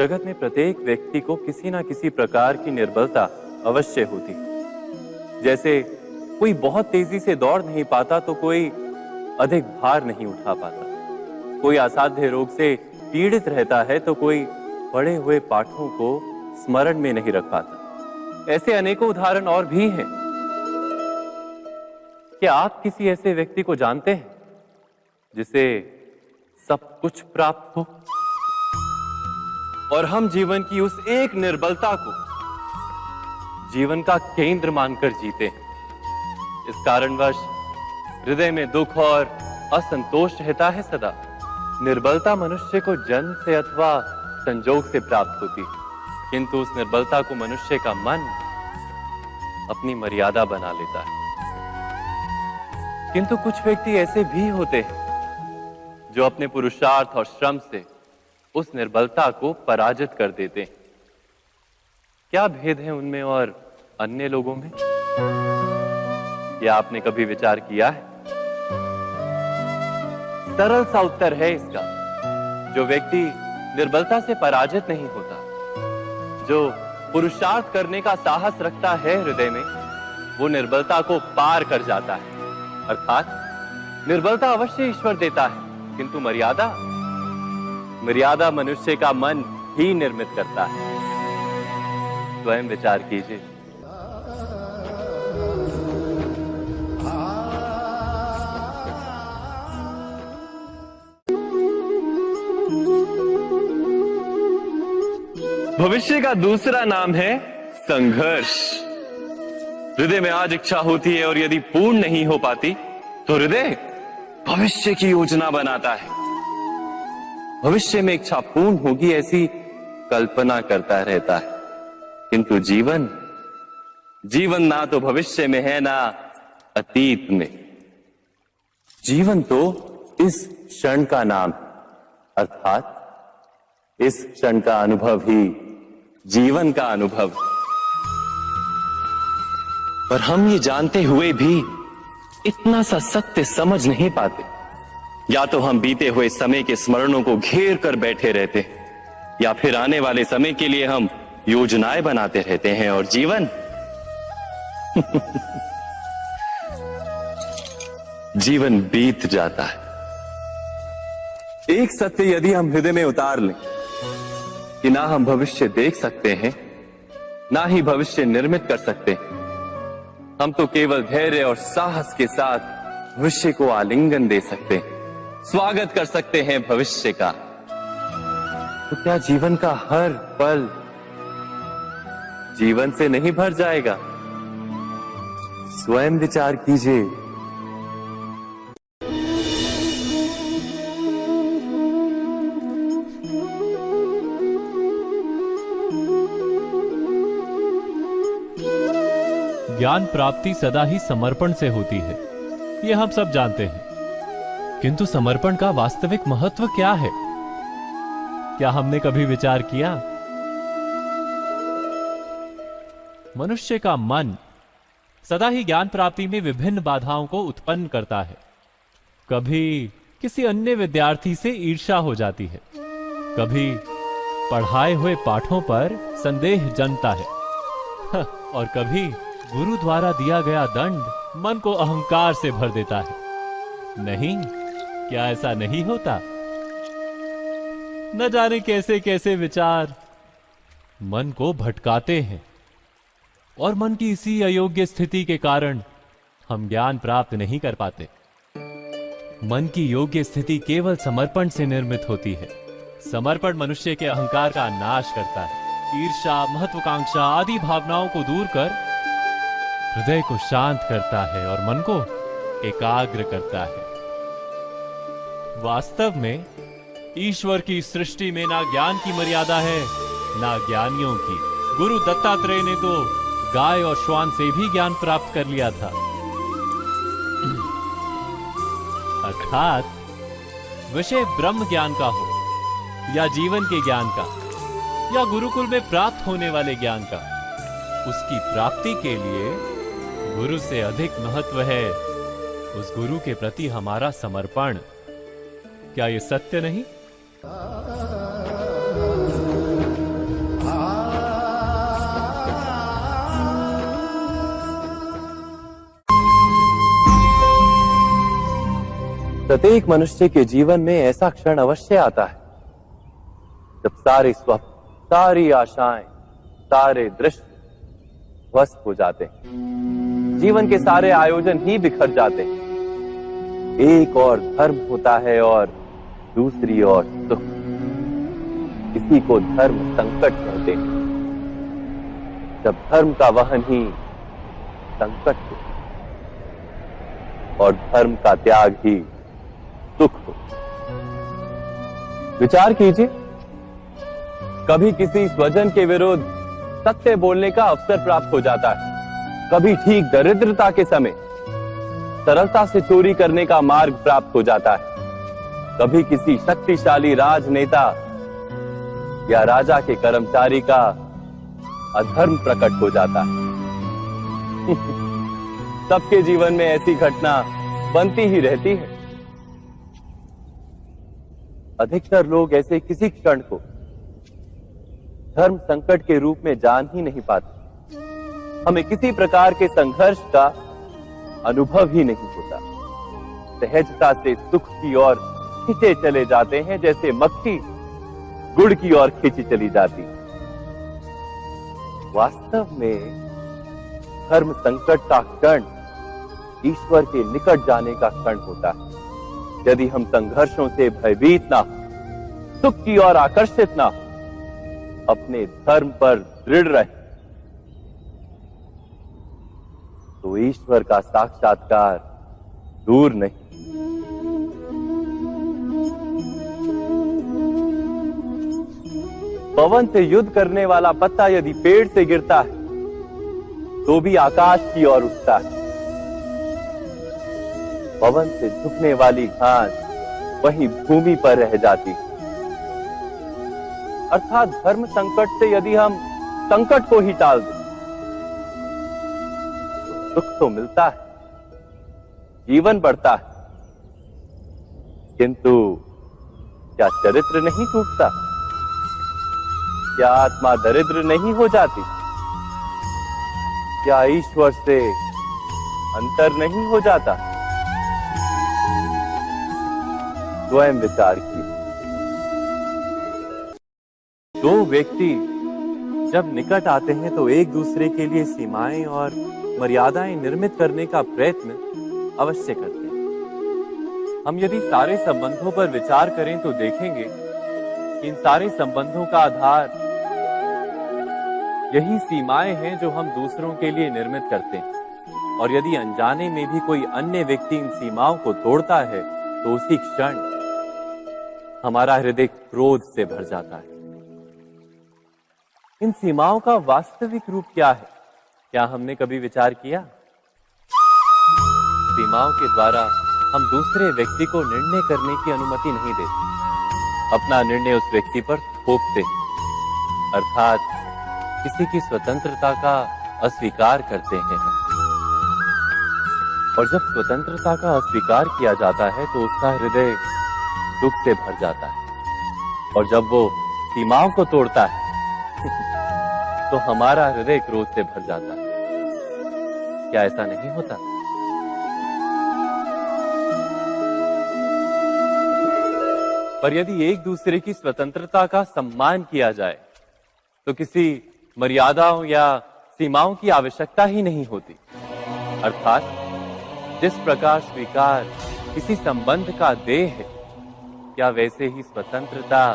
जगत में प्रत्येक व्यक्ति को किसी ना किसी प्रकार की निर्बलता अवश्य होती। जैसे कोई बहुत तेजी से दौड़ नहीं पाता तो कोई अधिक भार नहीं उठा पाता, कोई असाध्य रोग से पीड़ित रहता है तो कोई पढ़े हुए पाठों को स्मरण में नहीं रख पाता। ऐसे अनेकों उदाहरण और भी हैं। क्या आप किसी ऐसे व्यक्ति को जानते हैं जिसे सब कुछ प्राप्त हो और हम जीवन की उस एक निर्बलता को जीवन का केंद्र मानकर जीते हैं? इस कारणवश हृदय में दुख और असंतोष रहता है सदा। निर्बलता मनुष्य को जन्म से अथवा संजोग से प्राप्त होती है, किंतु उस निर्बलता को मनुष्य का मन अपनी मर्यादा बना लेता है। किंतु कुछ व्यक्ति ऐसे भी होते हैं जो अपने पुरुषार्थ और श्रम से उस निर्बलता को पराजित कर देते हैं। क्या भेद है उनमें और अन्य लोगों में? क्या आपने कभी विचार किया है? सरल सा उत्तर है इसका। जो व्यक्ति निर्बलता से पराजित नहीं होता, जो पुरुषार्थ करने का साहस रखता है हृदय में, वो निर्बलता को पार कर जाता है। अर्थात निर्बलता अवश्य ईश्वर देता है, किंतु मर्यादा मनुष्य का मन ही निर्मित करता है। स्वयं विचार कीजिए। भविष्य का दूसरा नाम है संघर्ष। हृदय में आज इच्छा होती है और यदि पूर्ण नहीं हो पाती तो हृदय भविष्य की योजना बनाता है। भविष्य में इच्छा पूर्ण होगी ऐसी कल्पना करता रहता है, किंतु जीवन ना तो भविष्य में है ना अतीत में। जीवन तो इस क्षण का नाम, अर्थात इस क्षण का अनुभव ही जीवन का अनुभव। पर हम ये जानते हुए भी इतना सा सत्य समझ नहीं पाते। या तो हम बीते हुए समय के स्मरणों को घेर कर बैठे रहते हैं, या फिर आने वाले समय के लिए हम योजनाएं बनाते रहते हैं और जीवन जीवन बीत जाता है। एक सत्य यदि हम हृदय में उतार लें कि ना हम भविष्य देख सकते हैं, ना ही भविष्य निर्मित कर सकते हैं, हम तो केवल धैर्य और साहस के साथ भविष्य को आलिंगन दे सकते हैं, स्वागत कर सकते हैं भविष्य का। तो क्या जीवन का हर पल जीवन से नहीं भर जाएगा? स्वयं विचार कीजिए। ज्ञान प्राप्ति सदा ही समर्पण से होती है, यह हम सब जानते हैं। किंतु समर्पण का वास्तविक महत्व क्या है? क्या हमने कभी विचार किया? मनुष्य का मन सदा ही ज्ञान प्राप्ति में विभिन्न बाधाओं को उत्पन्न करता है। कभी किसी अन्य विद्यार्थी से ईर्ष्या हो जाती है, कभी पढ़ाए हुए पाठों पर संदेह जन्मता है और कभी गुरु द्वारा दिया गया दंड मन को अहंकार से भर देता है। नहीं, क्या ऐसा नहीं होता? न जाने कैसे कैसे विचार मन को भटकाते हैं और मन की इसी अयोग्य स्थिति के कारण हम ज्ञान प्राप्त नहीं कर पाते। मन की योग्य स्थिति केवल समर्पण से निर्मित होती है। समर्पण मनुष्य के अहंकार का नाश करता है, ईर्ष्या, महत्वाकांक्षा आदि भावनाओं को दूर कर हृदय को शांत करता है और मन को एकाग्र करता है। वास्तव में ईश्वर की सृष्टि में ना ज्ञान की मर्यादा है ना ज्ञानियों की। गुरु दत्तात्रेय ने तो गाय और श्वान से भी ज्ञान प्राप्त कर लिया था। अर्थात विषय ब्रह्म ज्ञान का हो या जीवन के ज्ञान का या गुरुकुल में प्राप्त होने वाले ज्ञान का, उसकी प्राप्ति के लिए गुरु से अधिक महत्व है उस गुरु के प्रति हमारा समर्पण। क्या ये सत्य नहीं? प्रत्येक मनुष्य के जीवन में ऐसा क्षण अवश्य आता है जब सारे स्वप्न, सारी आशाएं, सारे दृश्य ध्वस्त हो जाते हैं। जीवन के सारे आयोजन ही बिखर जाते हैं। एक और धर्म होता है और दूसरी ओर सुख। इसी को धर्म संकट कहते हैं। जब धर्म का वहन ही संकट हो और धर्म का त्याग ही सुख हो। विचार कीजिए, कभी किसी स्वजन के विरुद्ध सत्य बोलने का अवसर प्राप्त हो जाता है, कभी ठीक दरिद्रता के समय सरलता से चोरी करने का मार्ग प्राप्त हो जाता है, कभी किसी शक्तिशाली राजनेता या राजा के कर्मचारी का अधर्म प्रकट हो जाता है। सबके जीवन में ऐसी घटना बनती ही रहती है। अधिकतर लोग ऐसे किसी क्षण को धर्म संकट के रूप में जान ही नहीं पाते। हमें किसी प्रकार के संघर्ष का अनुभव ही नहीं होता। सहजता से सुख की ओर खींचे चले जाते हैं, जैसे मक्खी गुड़ की ओर खींची चली जाती। वास्तव में धर्म संकट का क्षण ईश्वर के निकट जाने का क्षण होता है। यदि हम संघर्षों से भयभीत ना हो, सुख की ओर आकर्षित ना हो, अपने धर्म पर दृढ़ रहे, तो ईश्वर का साक्षात्कार दूर नहीं। पवन से युद्ध करने वाला पत्ता यदि पेड़ से गिरता है तो भी आकाश की ओर उठता है। पवन से झुकने वाली घास वहीं भूमि पर रह जाती है। अर्थात धर्म संकट से यदि हम संकट को ही टाल दें तो सुख तो मिलता है, जीवन बढ़ता है, किंतु क्या चरित्र नहीं टूटता? क्या आत्मा दरिद्र नहीं हो जाती? क्या ईश्वर से अंतर नहीं हो जाता? स्वयं विचार कीजिए। दो व्यक्ति जब निकट आते हैं तो एक दूसरे के लिए सीमाएं और मर्यादाएं निर्मित करने का प्रयत्न अवश्य करते हैं। हम यदि सारे संबंधों पर विचार करें तो देखेंगे कि इन सारे संबंधों का आधार यही सीमाएं हैं जो हम दूसरों के लिए निर्मित करते हैं। और यदि अनजाने में भी कोई अन्य व्यक्ति इन सीमाओं को तोड़ता है तो उसी क्षण हमारा हृदय क्रोध से भर जाता है। इन सीमाओं का वास्तविक रूप क्या है? क्या हमने कभी विचार किया? सीमाओं के द्वारा हम दूसरे व्यक्ति को निर्णय करने की अनुमति नहीं देते, अपना निर्णय उस व्यक्ति पर थोपते, अर्थात किसी की स्वतंत्रता का अस्वीकार करते हैं। और जब स्वतंत्रता का अस्वीकार किया जाता है तो उसका हृदय दुख से भर जाता है। और जब वो सीमाओं को तोड़ता है तो हमारा हृदय क्रोध से भर जाता है। क्या ऐसा नहीं होता? पर यदि एक दूसरे की स्वतंत्रता का सम्मान किया जाए तो किसी मर्यादाओं या सीमाओं की आवश्यकता ही नहीं होती। अर्थात जिस प्रकार स्वीकार किसी संबंध का देह है, क्या वैसे ही स्वतंत्रता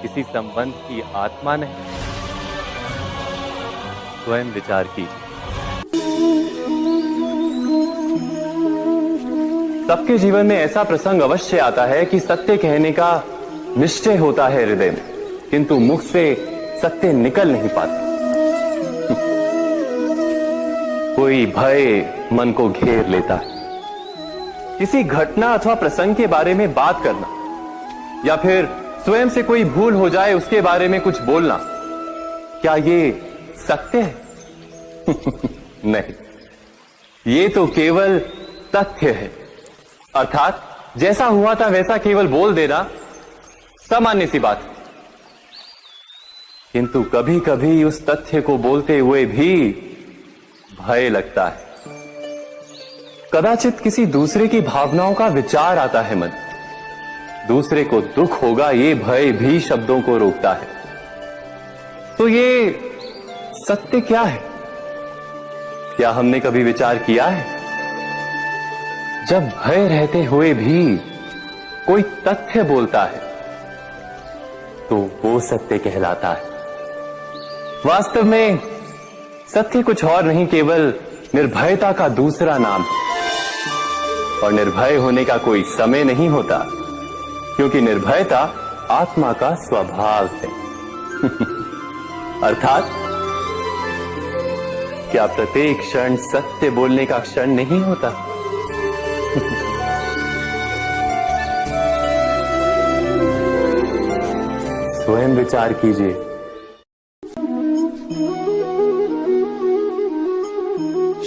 किसी संबंध की आत्मा नहीं? स्वयं विचार कीजिए। सबके जीवन में ऐसा प्रसंग अवश्य आता है कि सत्य कहने का निश्चय होता है हृदय में, किंतु मुख से सत्य निकल नहीं पाता। कोई भय मन को घेर लेता है। किसी घटना अथवा प्रसंग के बारे में बात करना या फिर स्वयं से कोई भूल हो जाए उसके बारे में कुछ बोलना, क्या ये सत्य है? नहीं, ये तो केवल तथ्य है। अर्थात जैसा हुआ था वैसा केवल बोल देना सामान्य सी बात है। किंतु कभी कभी उस तथ्य को बोलते हुए भी भय लगता है। कदाचित किसी दूसरे की भावनाओं का विचार आता है मन। दूसरे को दुख होगा ये भय भी शब्दों को रोकता है। तो ये सत्य क्या है? क्या हमने कभी विचार किया है? जब भय रहते हुए भी कोई तथ्य बोलता है तो वो सत्य कहलाता है। वास्तव में सत्य कुछ और नहीं, केवल निर्भयता का दूसरा नाम है। और निर्भय होने का कोई समय नहीं होता, क्योंकि निर्भयता आत्मा का स्वभाव है। अर्थात क्या प्रत्येक क्षण सत्य बोलने का क्षण नहीं होता? स्वयं विचार कीजिए।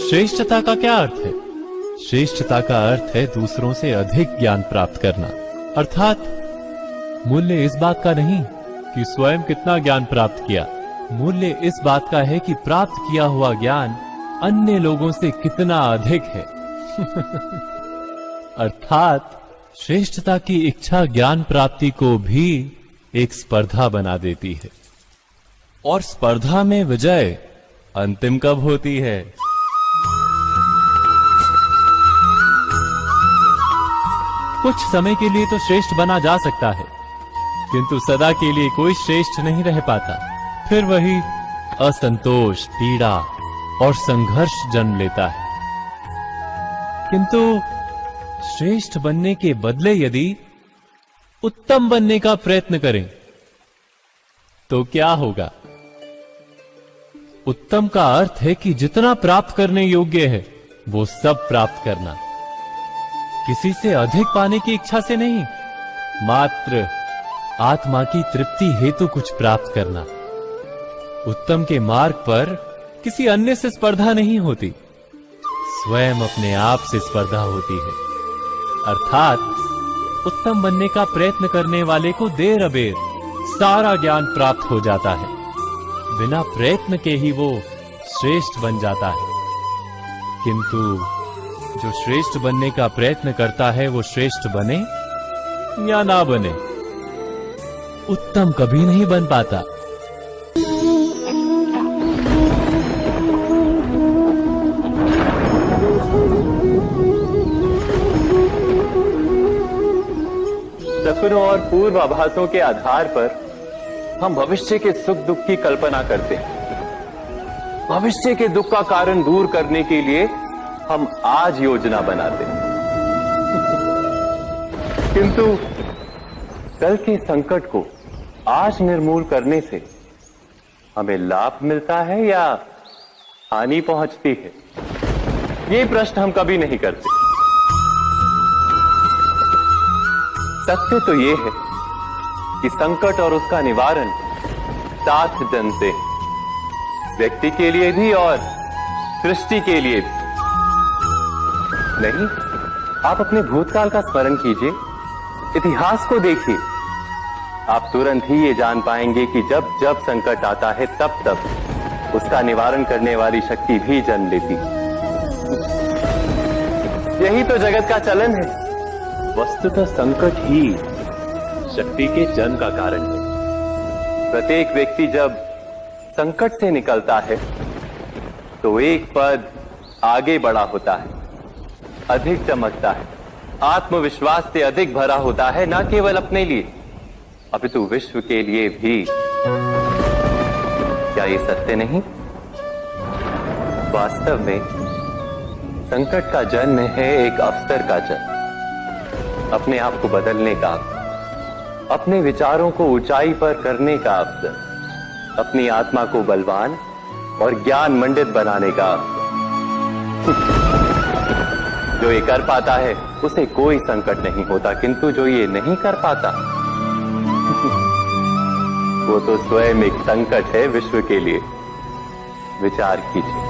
श्रेष्ठता का क्या अर्थ है? श्रेष्ठता का अर्थ है दूसरों से अधिक ज्ञान प्राप्त करना। अर्थात मूल्य इस बात का नहीं कि स्वयं कितना ज्ञान प्राप्त किया, मूल्य इस बात का है कि प्राप्त किया हुआ ज्ञान अन्य लोगों से कितना अधिक है। अर्थात श्रेष्ठता की इच्छा ज्ञान प्राप्ति को भी एक स्पर्धा बना देती है। और स्पर्धा में विजय अंतिम कब होती है? कुछ समय के लिए तो श्रेष्ठ बना जा सकता है, किंतु सदा के लिए कोई श्रेष्ठ नहीं रह पाता। फिर वही असंतोष, पीड़ा और संघर्ष जन्म लेता है। किंतु श्रेष्ठ बनने के बदले यदि उत्तम बनने का प्रयत्न करें तो क्या होगा? उत्तम का अर्थ है कि जितना प्राप्त करने योग्य है वो सब प्राप्त करना, किसी से अधिक पाने की इच्छा से नहीं, मात्र आत्मा की तृप्ति हेतु कुछ प्राप्त करना। उत्तम के मार्ग पर किसी अन्य से स्पर्धा नहीं होती, स्वयं अपने आप से स्पर्धा होती है। अर्थात उत्तम बनने का प्रयत्न करने वाले को देर अबेर सारा ज्ञान प्राप्त हो जाता है, बिना प्रयत्न के ही वो श्रेष्ठ बन जाता है। किंतु जो श्रेष्ठ बनने का प्रयत्न करता है वो श्रेष्ठ बने या ना बने, उत्तम कभी नहीं बन पाता। सपनों और पूर्वाभासों के आधार पर हम भविष्य के सुख दुख की कल्पना करते हैं। भविष्य के दुख का कारण दूर करने के लिए हम आज योजना बनाते हैं। किंतु कल के संकट को आज निर्मूल करने से हमें लाभ मिलता है या हानि पहुंचती है? ये प्रश्न हम कभी नहीं करते। सत्य तो ये है कि संकट और उसका निवारण साथ जन से, व्यक्ति के लिए भी और सृष्टि के लिए भी। नहीं, आप अपने भूतकाल का स्मरण कीजिए, इतिहास को देखिए। आप तुरंत ही ये जान पाएंगे कि जब जब संकट आता है तब तब उसका निवारण करने वाली शक्ति भी जन्म लेती है। यही तो जगत का चलन है। वस्तुतः संकट ही शक्ति के जन्म का कारण है। प्रत्येक व्यक्ति जब संकट से निकलता है तो एक पद आगे बढ़ा होता है, अधिक चमकता है, आत्मविश्वास से अधिक भरा होता है, न केवल अपने लिए अपितु विश्व के लिए भी। क्या ये सत्य नहीं? वास्तव में संकट का जन्म है एक अवसर का जन्म, अपने आप को बदलने का, अपने विचारों को ऊंचाई पर करने का अवसर, अपनी आत्मा को बलवान और ज्ञान मंडित बनाने का अवसर। जो ये कर पाता है उसे कोई संकट नहीं होता, किंतु जो ये नहीं कर पाता वो तो स्वयं एक संकट है विश्व के लिए। विचार कीजिए।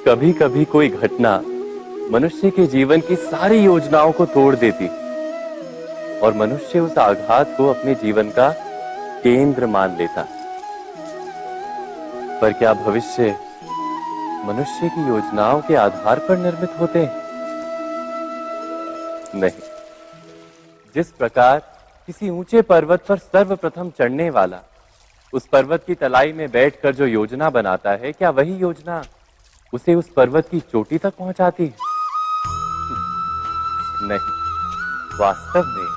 कभी कभी कोई घटना मनुष्य के जीवन की सारी योजनाओं को तोड़ देती और मनुष्य उस आघात को अपने जीवन का केंद्र मान लेता। पर क्या भविष्य मनुष्य की योजनाओं के आधार पर निर्मित होते हैं? नहीं। जिस प्रकार किसी ऊंचे पर्वत पर सर्वप्रथम चढ़ने वाला उस पर्वत की तलाई में बैठकर जो योजना बनाता है, क्या वही योजना उसे उस पर्वत की चोटी तक पहुंचाती है? नहीं। वास्तव में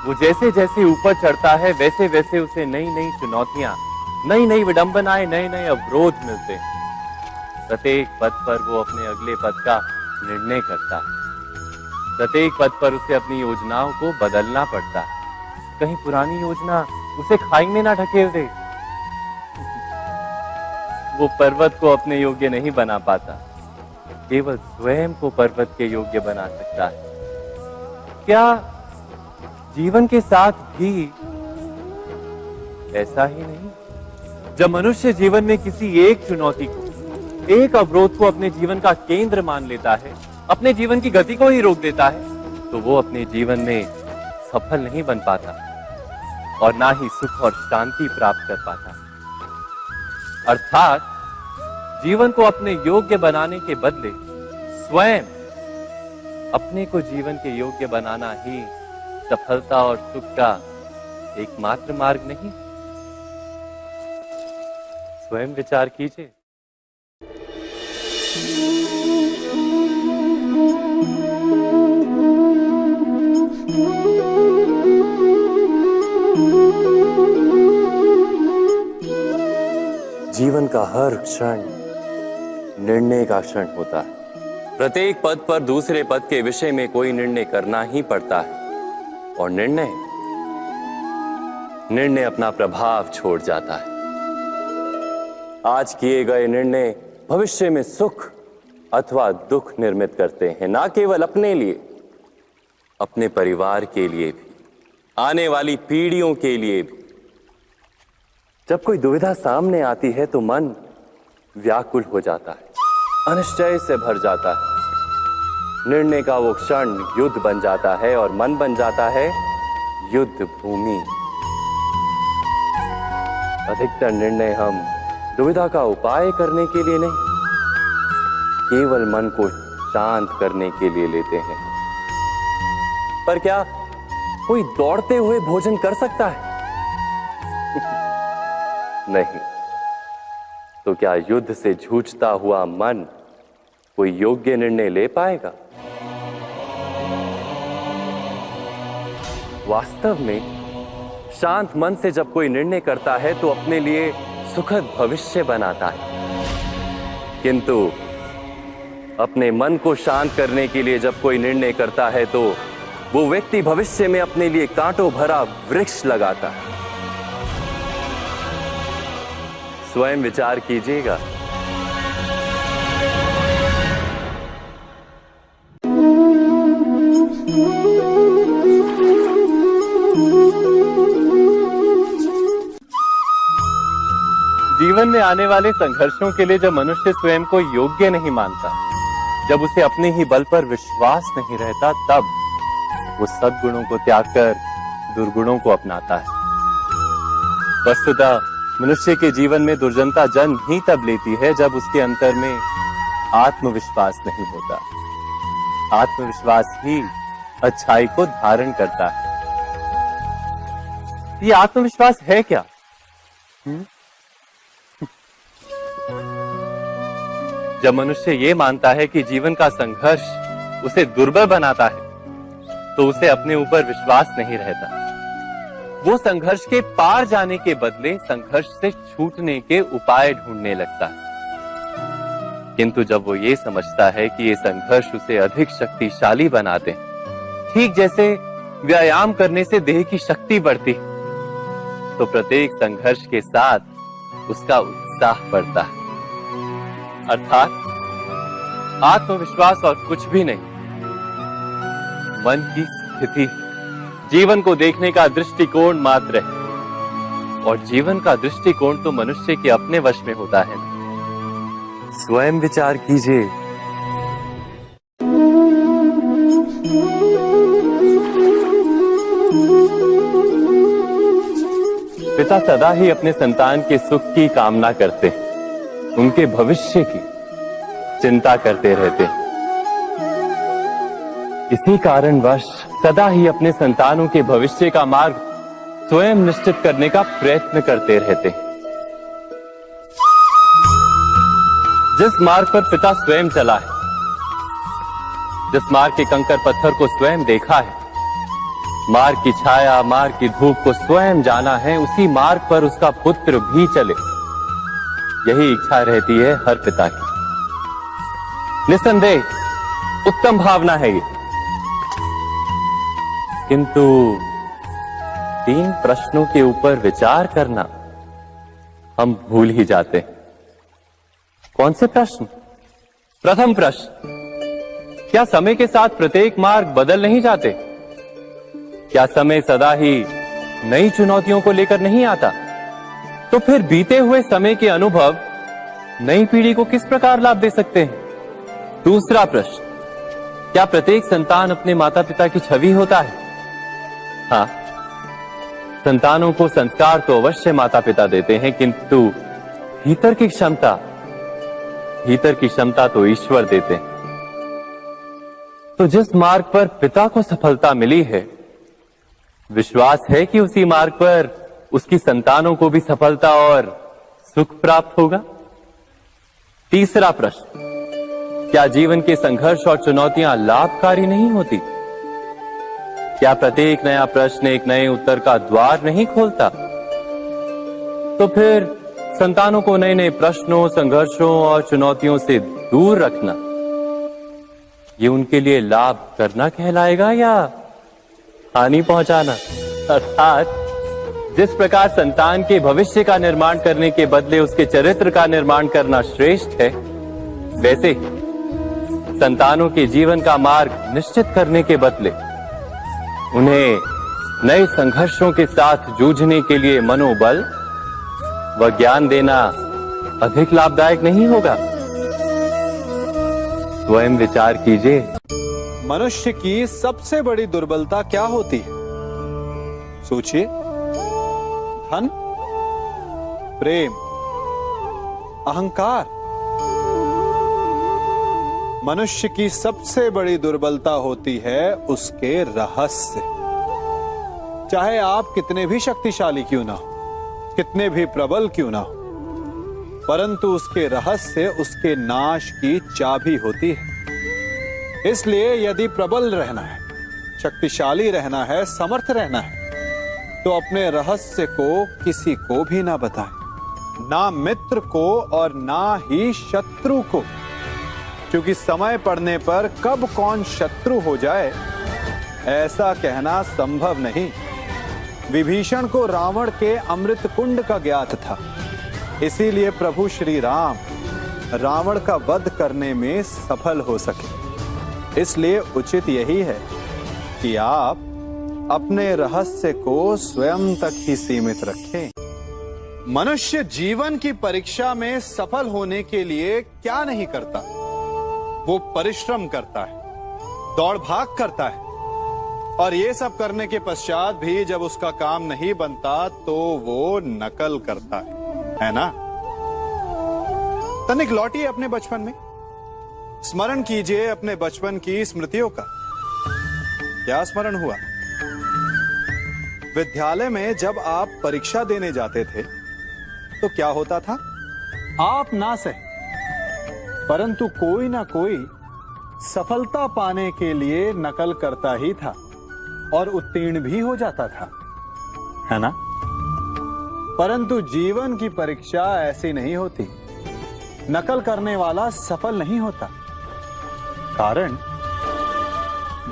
वो जैसे जैसे ऊपर चढ़ता है, वैसे वैसे उसे नई नई चुनौतियां, नई नई विडंबनाएं, नए नए अवरोध मिलते हैं। प्रत्येक पद पर वो अपने अगले पद का निर्णय करता है। प्रत्येक पद पर उसे अपनी योजनाओं को बदलना पड़ता है। कहीं पुरानी योजना उसे खाई में ना ढकेल दे। वो पर्वत को अपने योग्य नहीं बना पाता, केवल स्वयं को पर्वत के योग्य बना सकता है। क्या जीवन के साथ भी ऐसा ही नहीं? जब मनुष्य जीवन में किसी एक चुनौती को, एक अवरोध को अपने जीवन का केंद्र मान लेता है, अपने जीवन की गति को ही रोक देता है, तो वो अपने जीवन में सफल नहीं बन पाता और ना ही सुख और शांति प्राप्त कर पाता। अर्थात जीवन को अपने योग्य बनाने के बदले स्वयं अपने को जीवन के योग्य बनाना ही सफलता और सुख का एकमात्र मार्ग नहीं। स्वयं विचार कीजिए। जीवन का हर क्षण निर्णय का क्षण होता है। प्रत्येक पद पर दूसरे पद के विषय में कोई निर्णय करना ही पड़ता है और निर्णय अपना प्रभाव छोड़ जाता है। आज किए गए निर्णय भविष्य में सुख अथवा दुख निर्मित करते हैं, ना केवल अपने लिए, अपने परिवार के लिए भी, आने वाली पीढ़ियों के लिए भी। जब कोई दुविधा सामने आती है तो मन व्याकुल हो जाता है, अनिश्चय से भर जाता है। निर्णय का वो क्षण युद्ध बन जाता है और मन बन जाता है युद्ध भूमि। अधिकतर निर्णय हम दुविधा का उपाय करने के लिए नहीं, केवल मन को शांत करने के लिए लेते हैं। पर क्या कोई दौड़ते हुए भोजन कर सकता है? नहीं। तो क्या युद्ध से जूझता हुआ मन कोई योग्य निर्णय ले पाएगा? वास्तव में शांत मन से जब कोई निर्णय करता है तो अपने लिए सुखद भविष्य बनाता है, किंतु अपने मन को शांत करने के लिए जब कोई निर्णय करता है तो वो व्यक्ति भविष्य में अपने लिए कांटों भरा वृक्ष लगाता है। स्वयं विचार कीजिएगा। जीवन में आने वाले संघर्षों के लिए जब मनुष्य स्वयं को योग्य नहीं मानता, जब उसे अपने ही बल पर विश्वास नहीं रहता, तब वो सद्गुणों को त्याग कर दुर्गुणों को अपनाता है। वस्तुतः मनुष्य के जीवन में दुर्जनता जन्म ही तब लेती है जब उसके अंतर में आत्मविश्वास नहीं होता। आत्मविश्वास ही अच्छाई को धारण करता है। ये आत्मविश्वास है क्या? जब मनुष्य ये मानता है कि जीवन का संघर्ष उसे दुर्बल बनाता है, तो उसे अपने ऊपर विश्वास नहीं रहता। वो संघर्ष के पार जाने के बदले संघर्ष से छूटने के उपाय ढूंढने लगता है। किंतु जब वो ये समझता है कि ये संघर्ष उसे अधिक शक्तिशाली बनाते हैं, ठीक जैसे व्यायाम करने से देह की शक्ति बढ़ती है, तो प्रत्येक संघर्ष के साथ उसका उत्साह बढ़ता है। अर्थात आत्मविश्वास और कुछ भी नहीं, मन की स्थिति, जीवन को देखने का दृष्टिकोण मात्र है। और जीवन का दृष्टिकोण तो मनुष्य के अपने वश में होता है। स्वयं विचार कीजिए। पिता सदा ही अपने संतान के सुख की कामना करते, उनके भविष्य की चिंता करते रहते। इसी कारणवश सदा ही अपने संतानों के भविष्य का मार्ग स्वयं निश्चित करने का प्रयत्न करते रहते। जिस मार्ग पर पिता स्वयं चला है, जिस मार्ग के कंकर पत्थर को स्वयं देखा है, मार्ग की छाया, मार्ग की धूप को स्वयं जाना है, उसी मार्ग पर उसका पुत्र भी चले, यही इच्छा रहती है हर पिता की। निस्संदेह उत्तम भावना है ये, किंतु 3 प्रश्नों के ऊपर विचार करना हम भूल ही जाते हैं। कौन से प्रश्न? प्रथम प्रश्न, क्या समय के साथ प्रत्येक मार्ग बदल नहीं जाते? क्या समय सदा ही नई चुनौतियों को लेकर नहीं आता? तो फिर बीते हुए समय के अनुभव नई पीढ़ी को किस प्रकार लाभ दे सकते हैं? दूसरा प्रश्न, क्या प्रत्येक संतान अपने माता पिता की छवि होता है? हाँ, संतानों को संस्कार तो अवश्य माता पिता देते हैं, किंतु भीतर की क्षमता तो ईश्वर देते हैं। तो जिस मार्ग पर पिता को सफलता मिली है, विश्वास है कि उसी मार्ग पर उसकी संतानों को भी सफलता और सुख प्राप्त होगा। तीसरा प्रश्न, क्या जीवन के संघर्ष और चुनौतियां लाभकारी नहीं होती? क्या प्रत्येक नया प्रश्न एक नए उत्तर का द्वार नहीं खोलता? तो फिर संतानों को नए नए प्रश्नों, संघर्षों और चुनौतियों से दूर रखना, ये उनके लिए लाभ करना कहलाएगा या हानि पहुंचाना? अर्थात जिस प्रकार संतान के भविष्य का निर्माण करने के बदले उसके चरित्र का निर्माण करना श्रेष्ठ है, वैसे संतानों के जीवन का मार्ग निश्चित करने के बदले उन्हें नए संघर्षों के साथ जूझने के लिए मनोबल व ज्ञान देना अधिक लाभदायक नहीं होगा? स्वयं विचार कीजिए। मनुष्य की सबसे बड़ी दुर्बलता क्या होती है? सोचिए। धन, प्रेम, अहंकार। मनुष्य की सबसे बड़ी दुर्बलता होती है उसके रहस्य। चाहे आप कितने भी शक्तिशाली क्यों ना हो, कितने भी प्रबल क्यों ना हो, परंतु उसके रहस्य उसके नाश की चाबी होती है। इसलिए यदि प्रबल रहना है, शक्तिशाली रहना है, समर्थ रहना है, तो अपने रहस्य को किसी को भी ना बताएं, ना मित्र को और ना ही शत्रु को, क्योंकि समय पड़ने पर कब कौन शत्रु हो जाए ऐसा कहना संभव नहीं। विभीषण को रावण के अमृत कुंड का ज्ञात था, इसीलिए प्रभु श्री राम रावण का वध करने में सफल हो सके। इसलिए उचित यही है कि आप अपने रहस्य को स्वयं तक ही सीमित रखें। मनुष्य जीवन की परीक्षा में सफल होने के लिए क्या नहीं करता? वो परिश्रम करता है, दौड़ भाग करता है, और ये सब करने के पश्चात भी जब उसका काम नहीं बनता तो वो नकल करता है ना? तनिक लौटिए अपने बचपन में, स्मरण कीजिए अपने बचपन की स्मृतियों का। क्या स्मरण हुआ? विद्यालय में जब आप परीक्षा देने जाते थे तो क्या होता था? आप ना सही, परंतु कोई ना कोई सफलता पाने के लिए नकल करता ही था और उत्तीर्ण भी हो जाता था, है ना? परंतु जीवन की परीक्षा ऐसी नहीं होती। नकल करने वाला सफल नहीं होता। कारण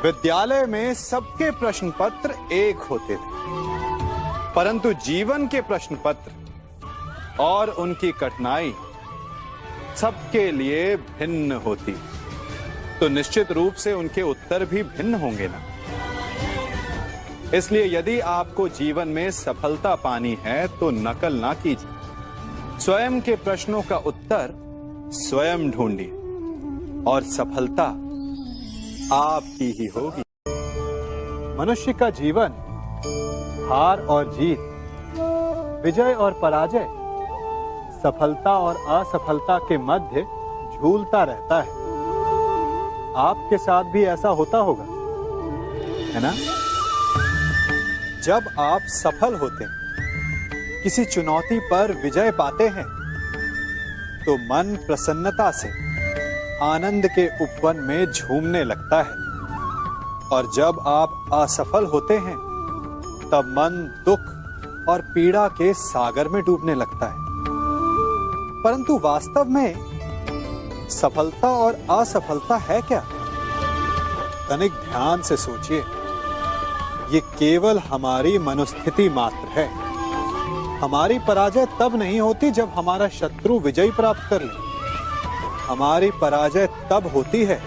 विद्यालय में सबके प्रश्न पत्र एक होते थे, परंतु जीवन के प्रश्न पत्र और उनकी कठिनाई सबके लिए भिन्न होती, तो निश्चित रूप से उनके उत्तर भी भिन्न होंगे ना। इसलिए यदि आपको जीवन में सफलता पानी है तो नकल ना कीजिए, स्वयं के प्रश्नों का उत्तर स्वयं ढूंढिए और सफलता आपकी ही होगी। मनुष्य का जीवन हार और जीत विजय और पराजय, सफलता और असफलता के मध्य झूलता रहता है। आपके साथ भी ऐसा होता होगा, है ना? जब आप सफल होते हैं, किसी चुनौती पर विजय पाते हैं, तो मन प्रसन्नता से आनंद के उपवन में झूमने लगता है। और जब आप असफल होते हैं, तब मन दुख और पीड़ा के सागर में डूबने लगता है। परंतु वास्तव में सफलता और असफलता है क्या? तनिक ध्यान से सोचिए। ये केवल हमारी मनोस्थिति मात्र है। हमारी पराजय तब नहीं होती जब हमारा शत्रु विजय प्राप्त कर ले। हमारी पराजय तब होती है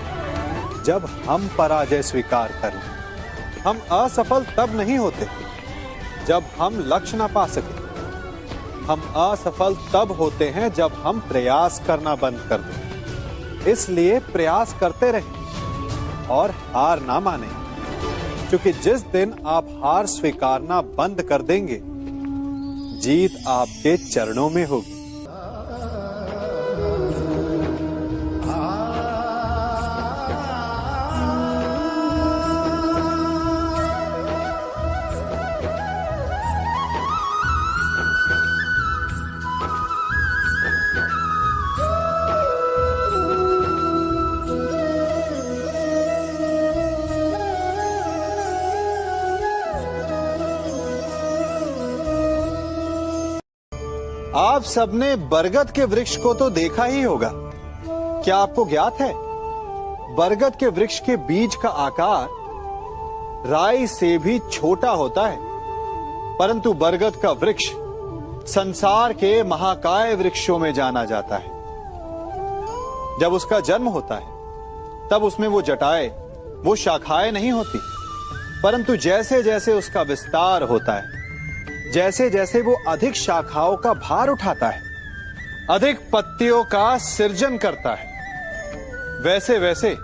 जब हम पराजय स्वीकार कर लें। हम असफल तब नहीं होते जब हम लक्ष्य ना पा सके। हम असफल तब होते हैं जब हम प्रयास करना बंद कर दें। इसलिए प्रयास करते रहें और हार ना मानें, क्योंकि जिस दिन आप हार स्वीकारना बंद कर देंगे, जीत आपके चरणों में होगी। आप सबने बरगद के वृक्ष को तो देखा ही होगा। क्या आपको ज्ञात है, बरगद के वृक्ष के बीज का आकार राई से भी छोटा होता है। परंतु बरगद का वृक्ष संसार के महाकाय वृक्षों में जाना जाता है। जब उसका जन्म होता है, तब उसमें वो जटाएं, वो शाखाएं नहीं होती। परंतु जैसे जैसे उसका विस्तार होता है, जैसे जैसे वो अधिक शाखाओं का भार उठाता है, अधिक पत्तियों का सृजन करता है, वैसे वैसे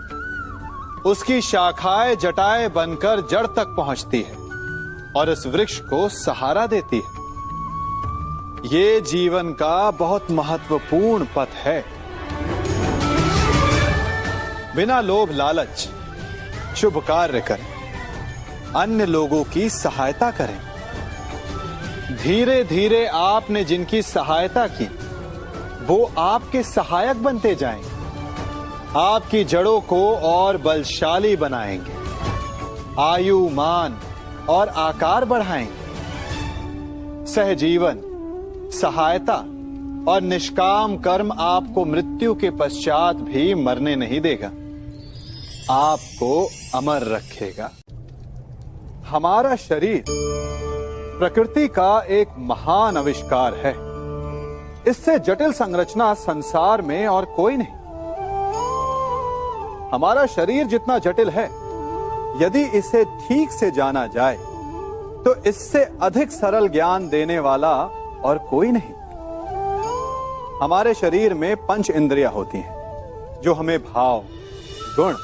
उसकी शाखाएं जटाएं बनकर जड़ तक पहुंचती है और इस वृक्ष को सहारा देती है। ये जीवन का बहुत महत्वपूर्ण पथ है। बिना लोभ लालच शुभ कार्य करें, अन्य लोगों की सहायता करें। धीरे धीरे आपने जिनकी सहायता की, वो आपके सहायक बनते जाएंगे, आपकी जड़ों को और बलशाली बनाएंगे, आयु मान और आकार बढ़ाएंगे। सहजीवन, सहायता और निष्काम कर्म आपको मृत्यु के पश्चात भी मरने नहीं देगा, आपको अमर रखेगा। हमारा शरीर प्रकृति का एक महान आविष्कार है। इससे जटिल संरचना संसार में और कोई नहीं। हमारा शरीर जितना जटिल है, यदि इसे ठीक से जाना जाए, तो इससे अधिक सरल ज्ञान देने वाला और कोई नहीं। हमारे शरीर में 5 इंद्रियां होती हैं, जो हमें भाव, गुण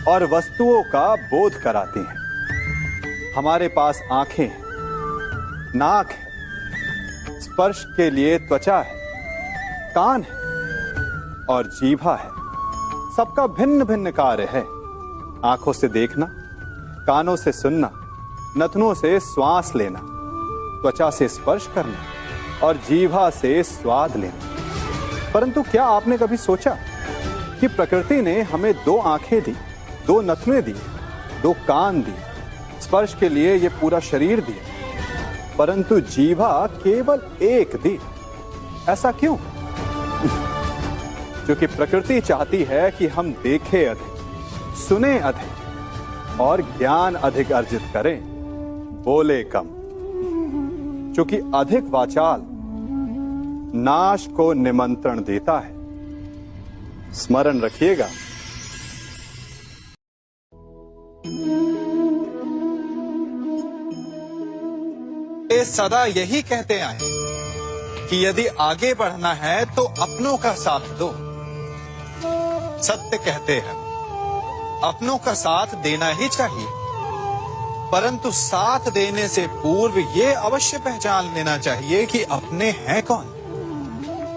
और वस्तुओं का बोध कराती हैं। हमारे पास आंखें हैं, नाक है, स्पर्श के लिए त्वचा है, कान है और जीभा है। सबका भिन्न भिन्न कार्य है। आंखों से देखना, कानों से सुनना, नथनों से श्वास लेना, त्वचा से स्पर्श करना और जीभा से स्वाद लेना। परंतु क्या आपने कभी सोचा कि प्रकृति ने हमें 2 आंखें दी, 2 नथने दी, 2 कान दी, स्पर्श के लिए ये पूरा शरीर दिया, परंतु जीभा केवल 1 दी? ऐसा क्यों? क्योंकि प्रकृति चाहती है कि हम देखें अधिक, सुने अधिक और ज्ञान अधिक अर्जित करें, बोले कम। क्योंकि अधिक वाचाल नाश को निमंत्रण देता है। स्मरण रखिएगा। ये सदा यही कहते आए कि यदि आगे बढ़ना है तो अपनों का साथ दो। सत्य कहते हैं, अपनों का साथ देना ही चाहिए, परंतु साथ देने से पूर्व ये अवश्य पहचान लेना चाहिए कि अपने हैं कौन।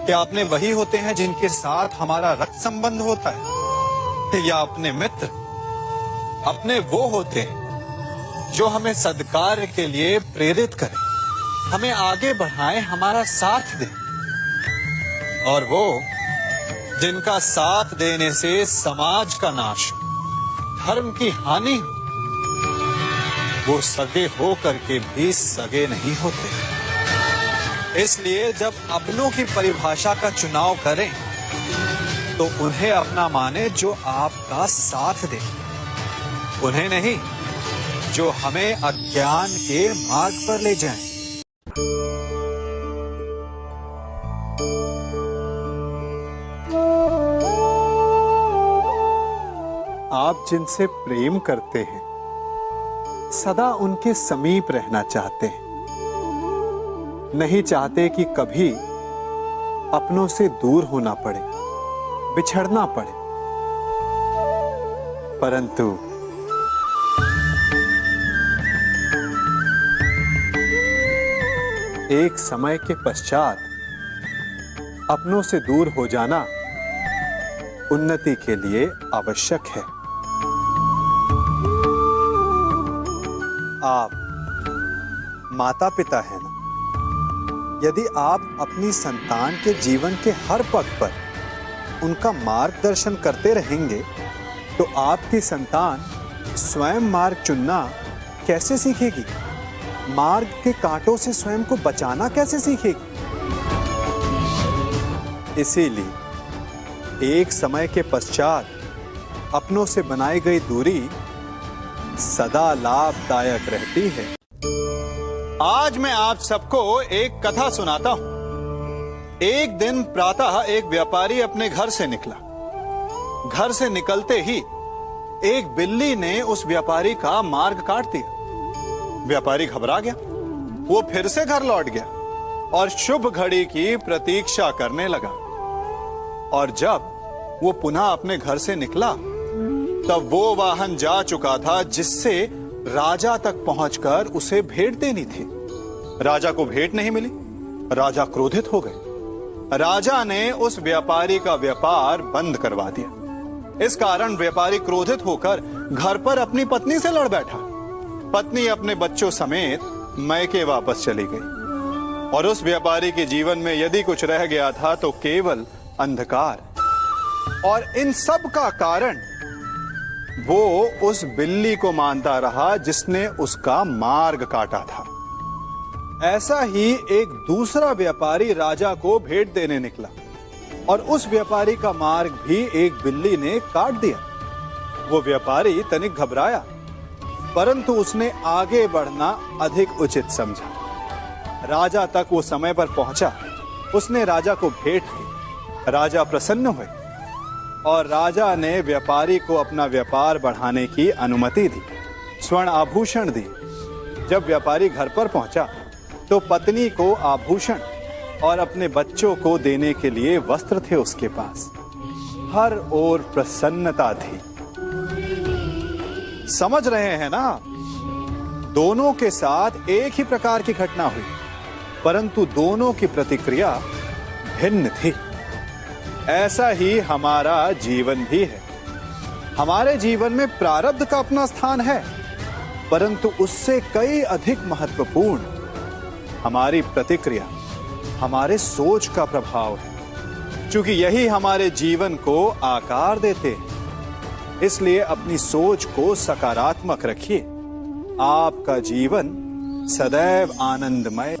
क्या अपने वही होते हैं जिनके साथ हमारा रक्त संबंध होता है, या अपने मित्र? अपने वो होते हैं जो हमें सद्कार्य के लिए प्रेरित करें, हमें आगे बढ़ाएं, हमारा साथ दें। और वो जिनका साथ देने से समाज का नाश, धर्म की हानि हो, वो सगे हो करके भी सगे नहीं होते। इसलिए जब अपनों की परिभाषा का चुनाव करें तो उन्हें अपना माने जो आपका साथ दे, उन्हें नहीं जो हमें अज्ञान के मार्ग पर ले जाएं। आप जिनसे प्रेम करते हैं सदा उनके समीप रहना चाहते हैं, नहीं चाहते कि कभी अपनों से दूर होना पड़े, बिछड़ना पड़े। परंतु एक समय के पश्चात अपनों से दूर हो जाना उन्नति के लिए आवश्यक है। आप माता पिता हैं ना, यदि आप अपनी संतान के जीवन के हर पग पर उनका मार्गदर्शन करते रहेंगे तो आपकी संतान स्वयं मार्ग चुनना कैसे सीखेगी, मार्ग के कांटों से स्वयं को बचाना कैसे सीखेगी। इसीलिए एक समय के पश्चात अपनों से बनाई गई दूरी सदा लाभदायक रहती है। आज मैं आप सबको एक कथा सुनाता हूं। एक दिन प्रातः एक व्यापारी अपने घर से निकला। घर से निकलते ही एक बिल्ली ने उस व्यापारी का मार्ग काट दिया। व्यापारी घबरा गया, वो फिर से घर लौट गया और शुभ घड़ी की प्रतीक्षा करने लगा। और जब वो पुनः अपने घर से निकला तब वो वाहन जा चुका था जिससे राजा तक पहुंचकर उसे भेंट देनी थी। राजा को भेंट नहीं मिली, राजा क्रोधित हो गए। राजा ने उस व्यापारी का व्यापार बंद करवा दिया। इस कारण व्यापारी क्रोधित होकर घर पर अपनी पत्नी से लड़ बैठा। पत्नी अपने बच्चों समेत मैके वापस चली गई और उस व्यापारी के जीवन में यदि कुछ रह गया था तो केवल अंधकार। और इन सब का कारण वो उस बिल्ली को मानता रहा जिसने उसका मार्ग काटा था। ऐसा ही एक दूसरा व्यापारी राजा को भेंट देने निकला और उस व्यापारी का मार्ग भी एक बिल्ली ने काट दिया। वो व्यापारी तनिक घबराया, परंतु उसने आगे बढ़ना अधिक उचित समझा। राजा तक वो समय पर पहुंचा। उसने राजा को भेंट दी। राजा प्रसन्न हुए और राजा ने व्यापारी को अपना व्यापार बढ़ाने की अनुमति दी, स्वर्ण आभूषण दी। जब व्यापारी घर पर पहुंचा तो पत्नी को आभूषण और अपने बच्चों को देने के लिए वस्त्र थे उसके पास। हर ओर प्रसन्नता थी। समझ रहे हैं ना, दोनों के साथ एक ही प्रकार की घटना हुई, परंतु दोनों की प्रतिक्रिया भिन्न थी। ऐसा ही हमारा जीवन भी है। हमारे जीवन में प्रारब्ध का अपना स्थान है, परंतु उससे कई अधिक महत्वपूर्ण हमारी प्रतिक्रिया, हमारे सोच का प्रभाव है, क्योंकि यही हमारे जीवन को आकार देते हैं। इसलिए अपनी सोच को सकारात्मक रखिए। आपका जीवन सदैव आनंदमय।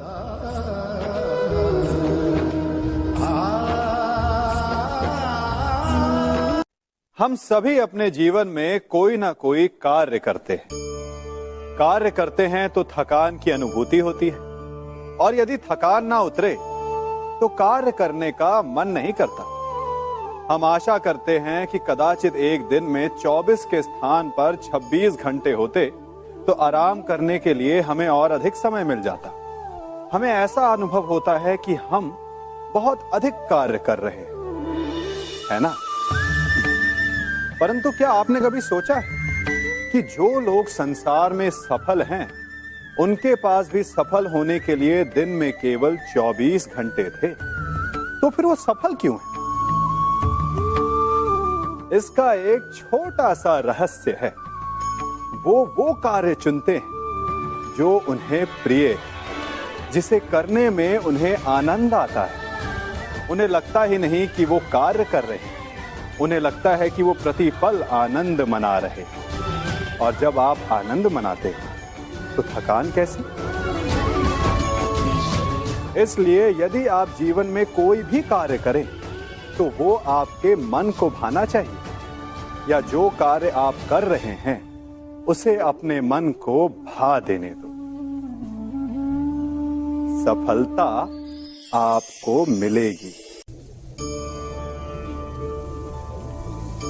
हम सभी अपने जीवन में कोई ना कोई कार्य करते हैं। कार्य करते हैं तो थकान की अनुभूति होती है, और यदि थकान ना उतरे तो कार्य करने का मन नहीं करता। हम आशा करते हैं कि कदाचित एक दिन में 24 के स्थान पर 26 घंटे होते तो आराम करने के लिए हमें और अधिक समय मिल जाता। हमें ऐसा अनुभव होता है कि हम बहुत अधिक कार्य कर रहे हैं, है ना? परंतु क्या आपने कभी सोचा है कि जो लोग संसार में सफल हैं, उनके पास भी सफल होने के लिए दिन में केवल 24 घंटे थे। तो फिर वो सफल क्यों है? इसका एक छोटा सा रहस्य है। वो कार्य चुनते हैं जो उन्हें प्रिय है, जिसे करने में उन्हें आनंद आता है। उन्हें लगता ही नहीं कि वो कार्य कर रहे हैं, उन्हें लगता है कि वो प्रतिपल आनंद मना रहे हैं। और जब आप आनंद मनाते हैं तो थकान कैसी? इसलिए यदि आप जीवन में कोई भी कार्य करें तो वो आपके मन को भाना चाहिए, या जो कार्य आप कर रहे हैं उसे अपने मन को भा देने दो। सफलता आपको मिलेगी।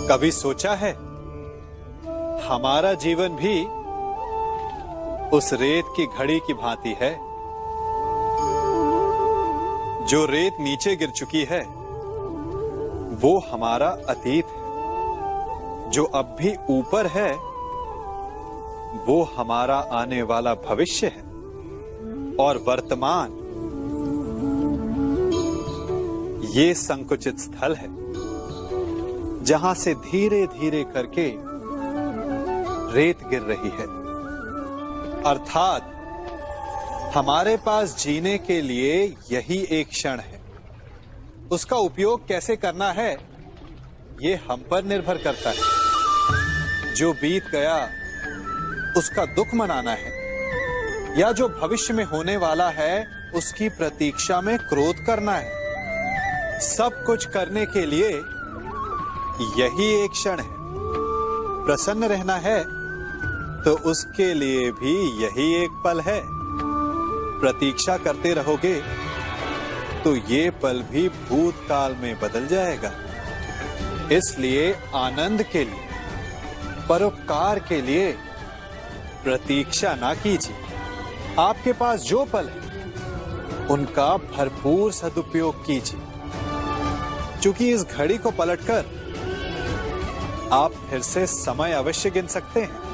कभी सोचा है हमारा जीवन भी उस रेत की घड़ी की भांति है? जो रेत नीचे गिर चुकी है वो हमारा अतीत है, जो अब भी ऊपर है वो हमारा आने वाला भविष्य है, और वर्तमान ये संकुचित स्थल है जहां से धीरे धीरे करके रेत गिर रही है। अर्थात हमारे पास जीने के लिए यही एक क्षण है। उसका उपयोग कैसे करना है ये हम पर निर्भर करता है। जो बीत गया उसका दुख मनाना है, या जो भविष्य में होने वाला है उसकी प्रतीक्षा में क्रोध करना है। सब कुछ करने के लिए यही एक क्षण है। प्रसन्न रहना है तो उसके लिए भी यही एक पल है। प्रतीक्षा करते रहोगे तो ये पल भी भूतकाल में बदल जाएगा। इसलिए आनंद के लिए, परोपकार के लिए प्रतीक्षा ना कीजिए। आपके पास जो पल है उनका भरपूर सदुपयोग कीजिए, क्योंकि इस घड़ी को पलटकर आप फिर से समय अवश्य गिन सकते हैं,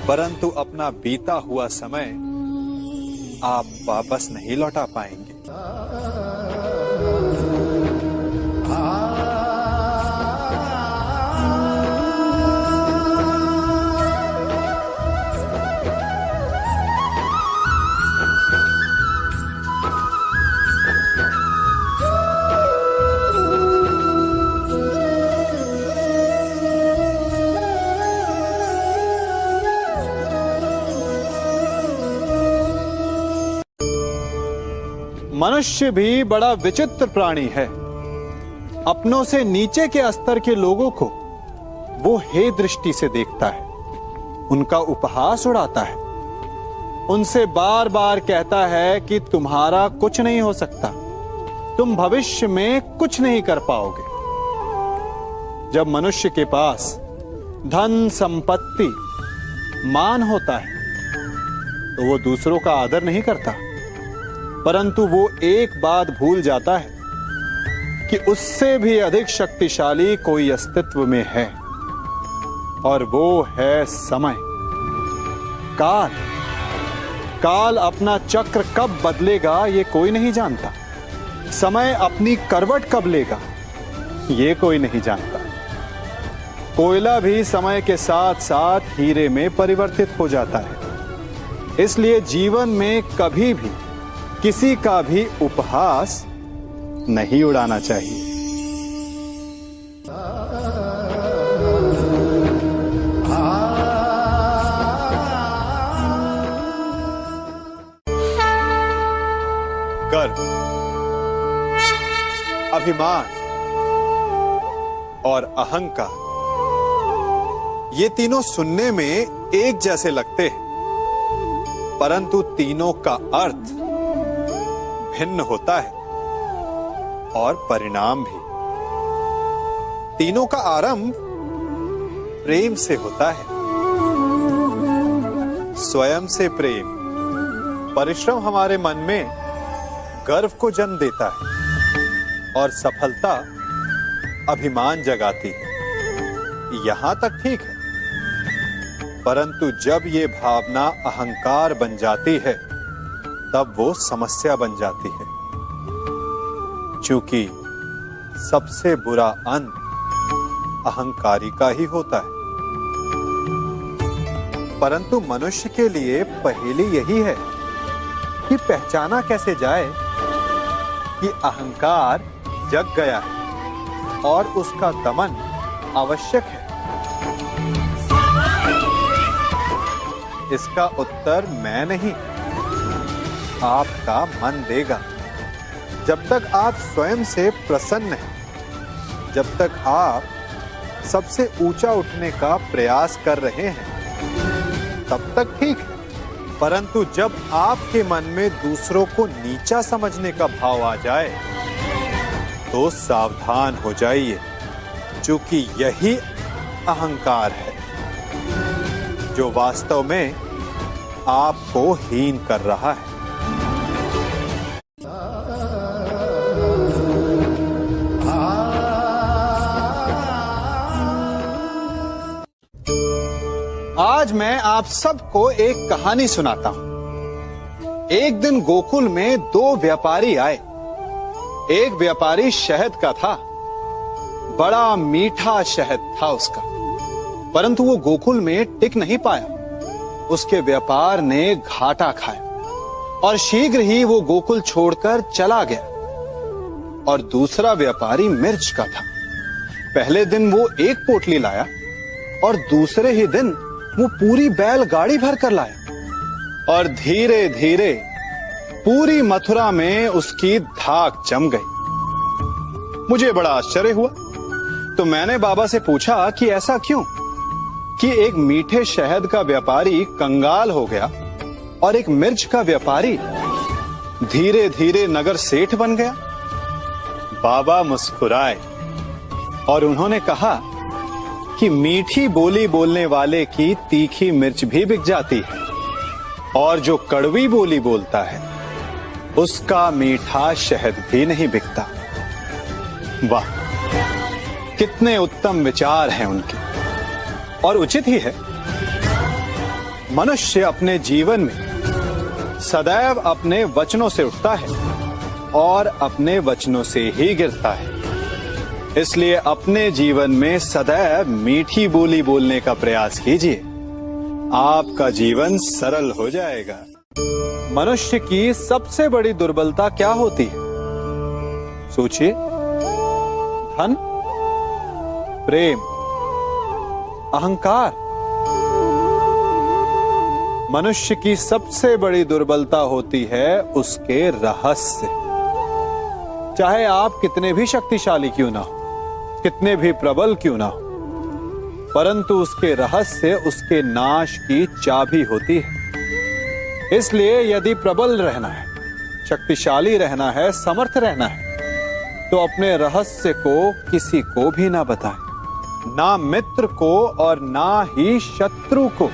परंतु अपना बीता हुआ समय आप वापस नहीं लौटा पाएंगे। मनुष्य भी बड़ा विचित्र प्राणी है। अपनों से नीचे के स्तर के लोगों को वो हे दृष्टि से देखता है, उनका उपहास उड़ाता है, उनसे बार बार कहता है कि तुम्हारा कुछ नहीं हो सकता, तुम भविष्य में कुछ नहीं कर पाओगे। जब मनुष्य के पास धन, संपत्ति, मान होता है तो वो दूसरों का आदर नहीं करता, परंतु वो एक बात भूल जाता है कि उससे भी अधिक शक्तिशाली कोई अस्तित्व में है, और वो है समय। काल। काल अपना चक्र कब बदलेगा ये कोई नहीं जानता। समय अपनी करवट कब लेगा ये कोई नहीं जानता। कोयला भी समय के साथ साथ हीरे में परिवर्तित हो जाता है। इसलिए जीवन में कभी भी किसी का भी उपहास नहीं उड़ाना चाहिए। गर्व, अभिमान और अहंकार, ये तीनों सुनने में एक जैसे लगते हैं, परंतु तीनों का अर्थ भिन्न होता है और परिणाम भी। तीनों का आरंभ प्रेम से होता है। स्वयं से प्रेम, परिश्रम हमारे मन में गर्व को जन्म देता है और सफलता अभिमान जगाती है। यहां तक ठीक है, परंतु जब ये भावना अहंकार बन जाती है तब वो समस्या बन जाती है, क्योंकि सबसे बुरा अंत अहंकारी का ही होता है। परंतु मनुष्य के लिए पहेली यही है कि पहचाना कैसे जाए कि अहंकार जग गया है और उसका दमन आवश्यक है। इसका उत्तर मैं नहीं, आपका मन देगा। जब तक आप स्वयं से प्रसन्न हैं, जब तक आप सबसे ऊंचा उठने का प्रयास कर रहे हैं, तब तक ठीक है। परंतु जब आपके मन में दूसरों को नीचा समझने का भाव आ जाए तो सावधान हो जाइए, क्योंकि यही अहंकार है जो वास्तव में आपको हीन कर रहा है। आज मैं आप सबको एक कहानी सुनाता हूं। एक दिन गोकुल में दो व्यापारी आए। एक व्यापारी शहद का था, बड़ा मीठा शहद था उसका, परंतु वो गोकुल में टिक नहीं पाया। उसके व्यापार ने घाटा खाया और शीघ्र ही वो गोकुल छोड़कर चला गया। और दूसरा व्यापारी मिर्च का था। पहले दिन वो एक पोटली लाया और दूसरे ही दिन वो पूरी बैलगाड़ी भर कर लाया और धीरे धीरे पूरी मथुरा में उसकी धाक जम गई। मुझे बड़ा आश्चर्य हुआ, तो मैंने बाबा से पूछा कि ऐसा क्यों कि एक मीठे शहद का व्यापारी कंगाल हो गया और एक मिर्च का व्यापारी धीरे धीरे नगर सेठ बन गया। बाबा मुस्कुराए और उन्होंने कहा कि मीठी बोली बोलने वाले की तीखी मिर्च भी बिक जाती है और जो कड़वी बोली बोलता है उसका मीठा शहद भी नहीं बिकता। वाह, कितने उत्तम विचार हैं उनके, और उचित ही है। मनुष्य अपने जीवन में सदैव अपने वचनों से उठता है और अपने वचनों से ही गिरता है। इसलिए अपने जीवन में सदैव मीठी बोली बोलने का प्रयास कीजिए, आपका जीवन सरल हो जाएगा। मनुष्य की सबसे बड़ी दुर्बलता क्या होती है? सोचिए। धन, प्रेम, अहंकार। मनुष्य की सबसे बड़ी दुर्बलता होती है उसके रहस्य। चाहे आप कितने भी शक्तिशाली क्यों ना हो, कितने भी प्रबल क्यों ना हो, परंतु उसके रहस्य उसके नाश की चाबी होती है। इसलिए यदि प्रबल रहना है, शक्तिशाली रहना है, समर्थ रहना है, तो अपने रहस्य को किसी को भी ना बताएं, ना मित्र को और ना ही शत्रु को,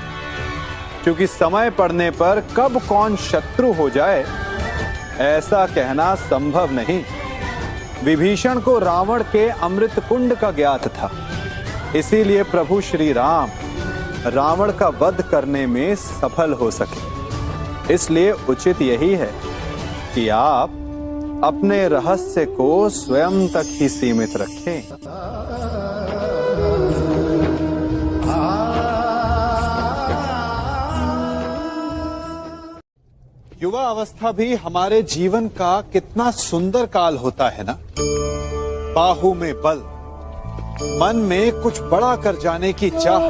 क्योंकि समय पड़ने पर कब कौन शत्रु हो जाए ऐसा कहना संभव नहीं। विभीषण को रावण के अमृत कुंड का ज्ञात था, इसीलिए प्रभु श्री राम रावण का वध करने में सफल हो सके। इसलिए उचित यही है कि आप अपने रहस्य को स्वयं तक ही सीमित रखें। युवा अवस्था भी हमारे जीवन का कितना सुंदर काल होता है ना। बाहु में बल, मन में कुछ बड़ा कर जाने की चाह,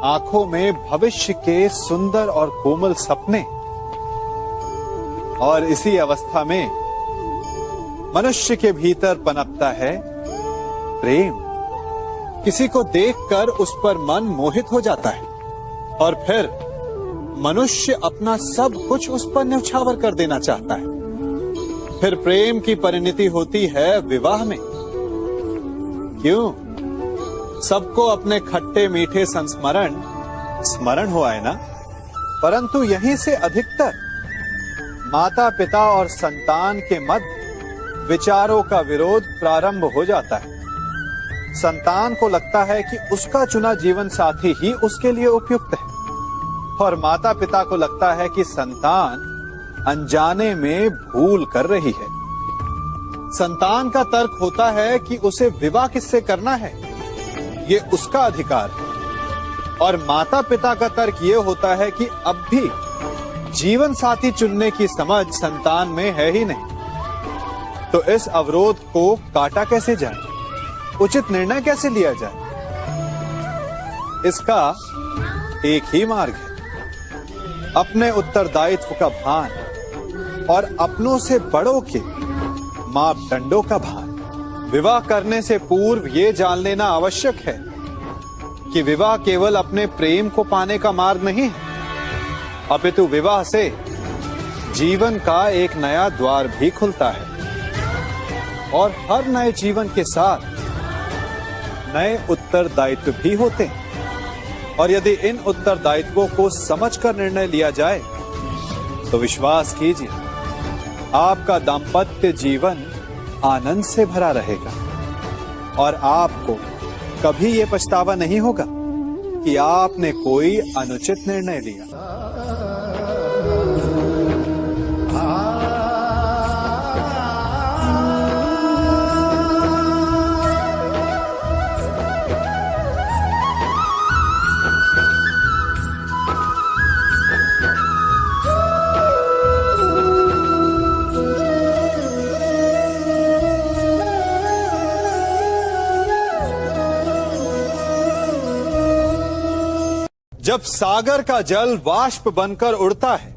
आंखों में भविष्य के सुंदर और कोमल सपने। और इसी अवस्था में मनुष्य के भीतर पनपता है प्रेम। किसी को देखकर उस पर मन मोहित हो जाता है और फिर मनुष्य अपना सब कुछ उस पर न्यौछावर कर देना चाहता है। फिर प्रेम की परिणति होती है विवाह में। क्यों? सबको अपने खट्टे मीठे संस्मरण स्मरण हुआ है ना। परंतु यहीं से अधिकतर माता पिता और संतान के मध्य विचारों का विरोध प्रारंभ हो जाता है। संतान को लगता है कि उसका चुना जीवन साथी ही उसके लिए उपयुक्त है, और माता पिता को लगता है कि संतान अनजाने में भूल कर रही है। संतान का तर्क होता है कि उसे विवाह किससे करना है, ये उसका अधिकार है, और माता पिता का तर्क ये होता है कि अब भी जीवन साथी चुनने की समझ संतान में है ही नहीं। तो इस अवरोध को काटा कैसे जाए, उचित निर्णय कैसे लिया जाए? इसका एक ही मार्ग है, अपने उत्तरदायित्व का भान और अपनों से बड़ों के मापदंडों का भान। विवाह करने से पूर्व ये जान लेना आवश्यक है कि विवाह केवल अपने प्रेम को पाने का मार्ग नहीं है, अपितु विवाह से जीवन का एक नया द्वार भी खुलता है, और हर नए जीवन के साथ नए उत्तरदायित्व भी होते हैं। और यदि इन उत्तरदायित्वों को समझकर निर्णय लिया जाए तो विश्वास कीजिए, आपका दाम्पत्य जीवन आनंद से भरा रहेगा, और आपको कभी ये पछतावा नहीं होगा कि आपने कोई अनुचित निर्णय लिया। जब सागर का जल वाष्प बनकर उड़ता है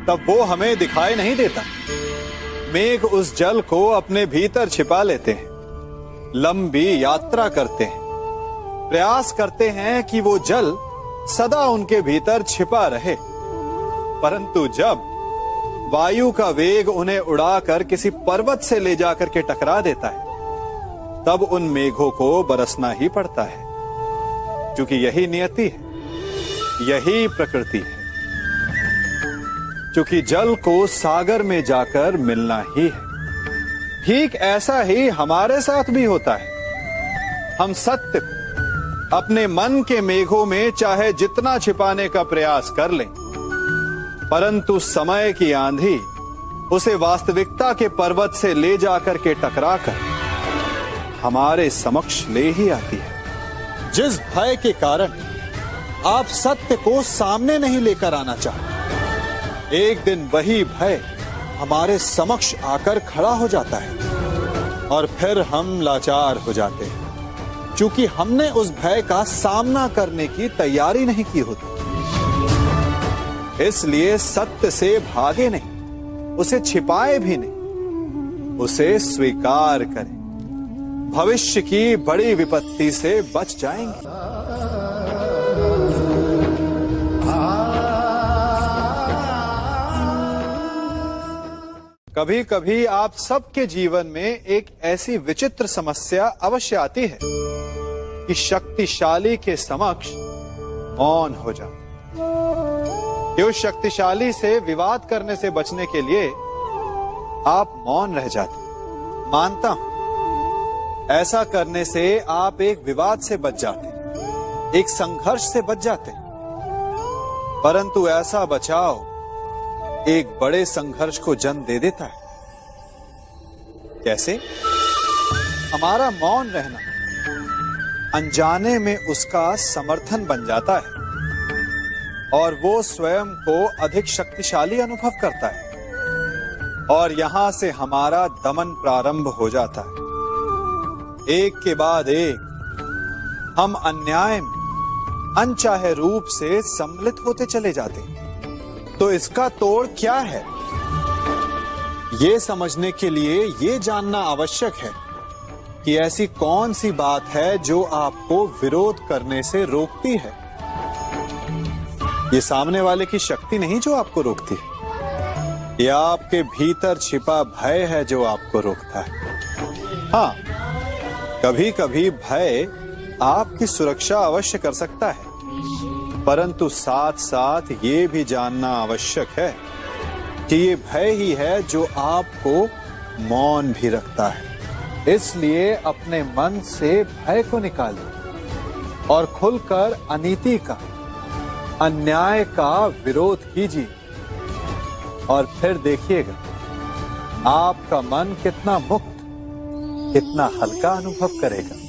तब वो हमें दिखाई नहीं देता। मेघ उस जल को अपने भीतर छिपा लेते हैं, लंबी यात्रा करते हैं, प्रयास करते हैं कि वो जल सदा उनके भीतर छिपा रहे, परंतु जब वायु का वेग उन्हें उड़ाकर किसी पर्वत से ले जाकर के टकरा देता है, तब उन मेघों को बरसना ही पड़ता है, क्योंकि यही नियति है, यही प्रकृति है। क्योंकि जल को सागर में जाकर मिलना ही है। ठीक ऐसा ही हमारे साथ भी होता है। हम सत्य को अपने मन के मेघों में चाहे जितना छिपाने का प्रयास कर लें, परंतु समय की आंधी उसे वास्तविकता के पर्वत से ले जाकर के टकराकर हमारे समक्ष ले ही आती है। जिस भय के कारण आप सत्य को सामने नहीं लेकर आना चाहते, एक दिन वही भय हमारे समक्ष आकर खड़ा हो जाता है, और फिर हम लाचार हो जाते हैं, क्योंकि हमने उस भय का सामना करने की तैयारी नहीं की होती। इसलिए सत्य से भागे नहीं, उसे छिपाए भी नहीं, उसे स्वीकार करें। भविष्य की बड़ी विपत्ति से बच जाएंगे। कभी कभी आप सबके जीवन में एक ऐसी विचित्र समस्या अवश्य आती है कि शक्तिशाली के समक्ष मौन हो जाते। कि उस शक्तिशाली से विवाद करने से बचने के लिए आप मौन रह जाते। मानता हूं, ऐसा करने से आप एक विवाद से बच जाते, एक संघर्ष से बच जाते, परंतु ऐसा बचाव एक बड़े संघर्ष को जन्म दे देता है। कैसे? हमारा मौन रहना अनजाने में उसका समर्थन बन जाता है, और वो स्वयं को अधिक शक्तिशाली अनुभव करता है, और यहां से हमारा दमन प्रारंभ हो जाता है। एक के बाद एक हम अन्याय में अनचाहे रूप से सम्मिलित होते चले जाते हैं। तो इसका तोड़ क्या है? ये समझने के लिए ये जानना आवश्यक है कि ऐसी कौन सी बात है जो आपको विरोध करने से रोकती है। ये सामने वाले की शक्ति नहीं जो आपको रोकती है, ये आपके भीतर छिपा भय है जो आपको रोकता है। हाँ, कभी कभी भय आपकी सुरक्षा अवश्य कर सकता है, परंतु साथ साथ ये भी जानना आवश्यक है कि ये भय ही है जो आपको मौन भी रखता है, इसलिए अपने मन से भय को निकालिए और खुलकर अनीति का, अन्याय का विरोध कीजिए और फिर देखिएगा आपका मन कितना मुक्त, कितना हल्का अनुभव करेगा।